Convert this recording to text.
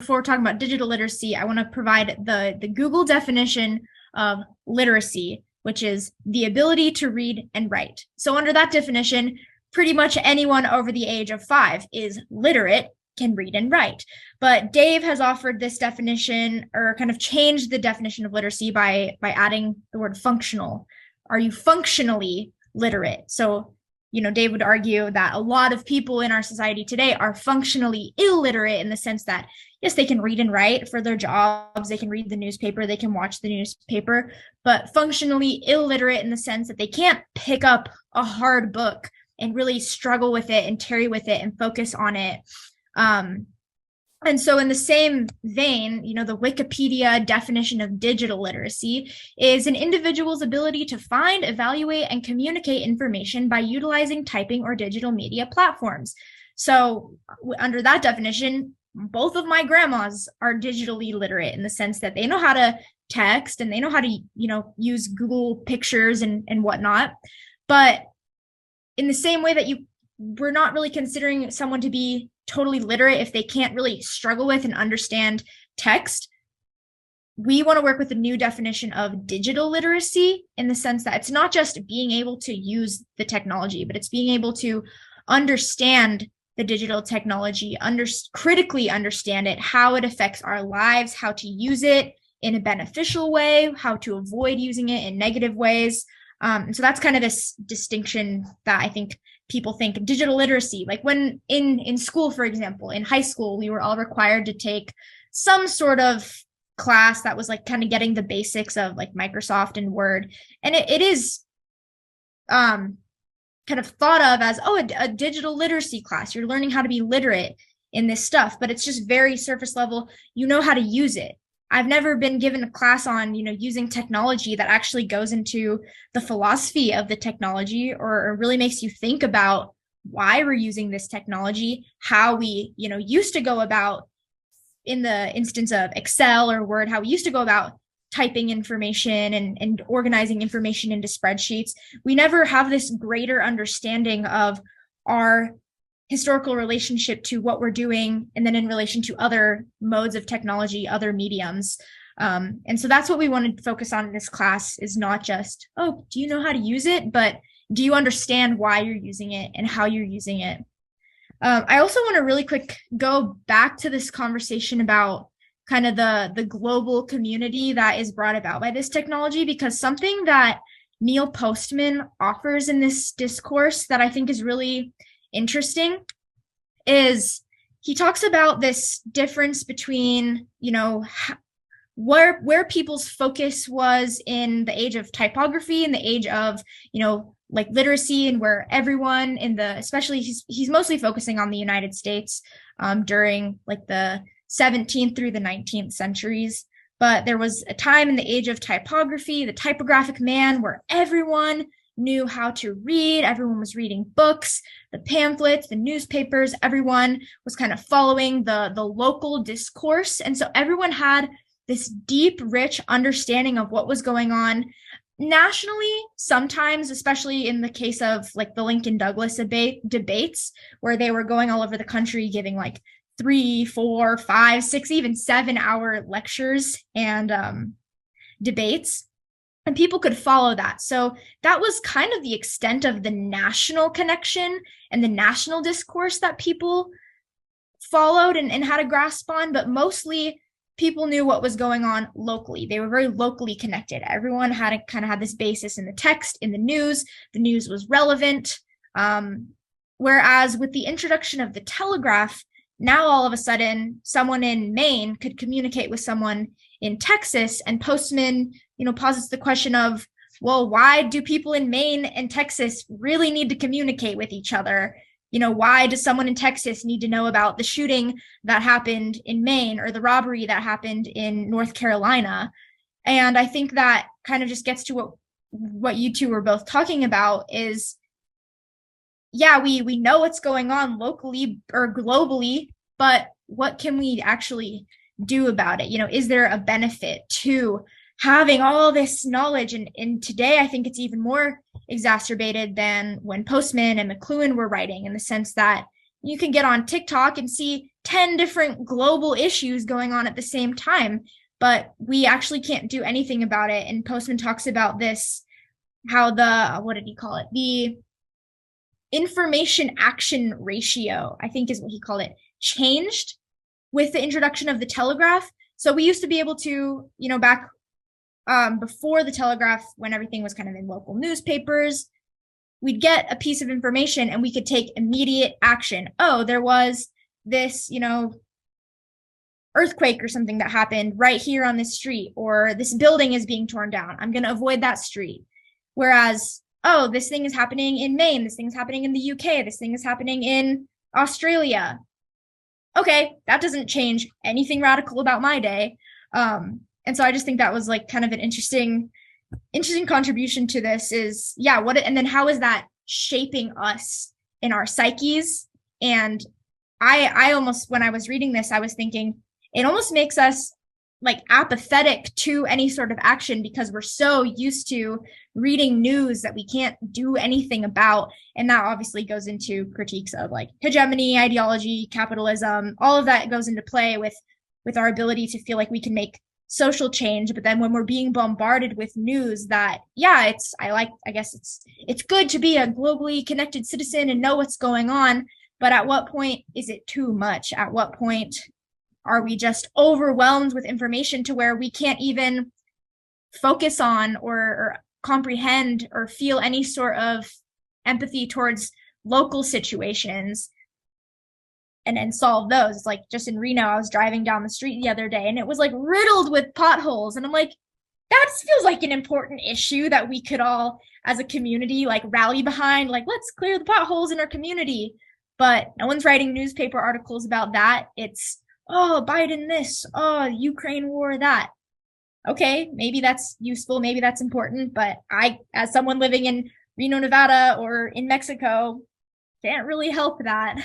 before we're talking about digital literacy, I want to provide the Google definition of literacy, which is the ability to read and write. So under that definition, pretty much anyone over the age of 5 is literate, can read and write. But Dave has offered this definition, or kind of changed the definition of literacy by adding the word functional. Are you functionally literate? So, Dave would argue that a lot of people in our society today are functionally illiterate in the sense that, yes, they can read and write for their jobs, they can read the newspaper, they can watch the newspaper, but functionally illiterate in the sense that they can't pick up a hard book and really struggle with it and tarry with it and focus on it. And so in the same vein, the Wikipedia definition of digital literacy is an individual's ability to find, evaluate, and communicate information by utilizing typing or digital media platforms. So under that definition, both of my grandmas are digitally literate in the sense that they know how to text and they know how to, use Google Pictures and whatnot. But in the same way that we're not really considering someone to be totally literate if they can't really struggle with and understand text, we want to work with a new definition of digital literacy in the sense that it's not just being able to use the technology, but it's being able to understand the digital technology, critically understand it, how it affects our lives, how to use it in a beneficial way, how to avoid using it in negative ways. And so that's kind of this distinction that I think people think digital literacy, like when in school, for example, in high school, we were all required to take some sort of class that was like kind of getting the basics of like Microsoft and Word. And it is kind of thought of as, a digital literacy class. You're learning how to be literate in this stuff, but it's just very surface level. You know how to use it. I've never been given a class on, using technology that actually goes into the philosophy of the technology or really makes you think about why we're using this technology, how we, used to go about, in the instance of Excel or Word, how we used to go about typing information and organizing information into spreadsheets. We never have this greater understanding of our historical relationship to what we're doing, and then in relation to other modes of technology, other mediums. And so that's what we want to focus on in this class, is not just, do you know how to use it, but do you understand why you're using it and how you're using it? I also want to really quick go back to this conversation about kind of the global community that is brought about by this technology, because something that Neil Postman offers in this discourse that I think is really interesting is he talks about this difference between, where people's focus was in the age of typography and the age of, like literacy, and where everyone especially he's mostly focusing on the United States during like the 17th through the 19th centuries. But there was a time in the age of typography, the typographic man, where everyone knew how to read. Everyone was reading books, the pamphlets, the newspapers. Everyone was kind of following the local discourse. And so everyone had this deep, rich understanding of what was going on nationally, sometimes, especially in the case of like the Lincoln Douglas debates, where they were going all over the country giving like 3, 4, 5, 6, even 7-hour lectures and debates. And people could follow that. So that was kind of the extent of the national connection and the national discourse that people followed and had a grasp on. But mostly people knew what was going on locally. They were very locally connected. Everyone had this basis in the text, in the news. The news was relevant. Whereas with the introduction of the telegraph, now all of a sudden someone in Maine could communicate with someone in Texas, and Postman, posits the question of, well, why do people in Maine and Texas really need to communicate with each other? Why does someone in Texas need to know about the shooting that happened in Maine or the robbery that happened in North Carolina? And I think that kind of just gets to what you two were both talking about is, yeah, we know what's going on locally or globally, but what can we actually do about it? Is there a benefit to having all this knowledge? And today, I think it's even more exacerbated than when Postman and McLuhan were writing, in the sense that you can get on TikTok and see 10 different global issues going on at the same time, but we actually can't do anything about it. And Postman talks about this, how what did he call it? The information action ratio, I think is what he called it, changed with the introduction of the telegraph. So we used to be able to, back before the telegraph, when everything was kind of in local newspapers, we'd get a piece of information and we could take immediate action. Oh, there was this, earthquake or something that happened right here on this street, or this building is being torn down. I'm going to avoid that street. Whereas, oh, this thing is happening in Maine, this thing is happening in the UK, this thing is happening in Australia. Okay, that doesn't change anything radical about my day. And so I just think that was like kind of an interesting contribution to this is, and then how is that shaping us in our psyches? And I almost, when I was reading this, I was thinking it almost makes us like apathetic to any sort of action because we're so used to reading news that we can't do anything about. And that obviously goes into critiques of like hegemony, ideology, capitalism, all of that goes into play with our ability to feel like we can make social change. But then when we're being bombarded with news that, I guess it's good to be a globally connected citizen and know what's going on. But at what point is it too much? At what point are we just overwhelmed with information to where we can't even focus on or comprehend or feel any sort of empathy towards local situations and solve those? It's like just in Reno, I was driving down the street the other day and it was like riddled with potholes. And I'm like, that feels like an important issue that we could all as a community like rally behind, like let's clear the potholes in our community. But no one's writing newspaper articles about that. It's, oh, Biden this, oh, Ukraine war that. Okay, maybe that's useful, maybe that's important, but I, as someone living in Reno, Nevada, or in Mexico, can't really help that.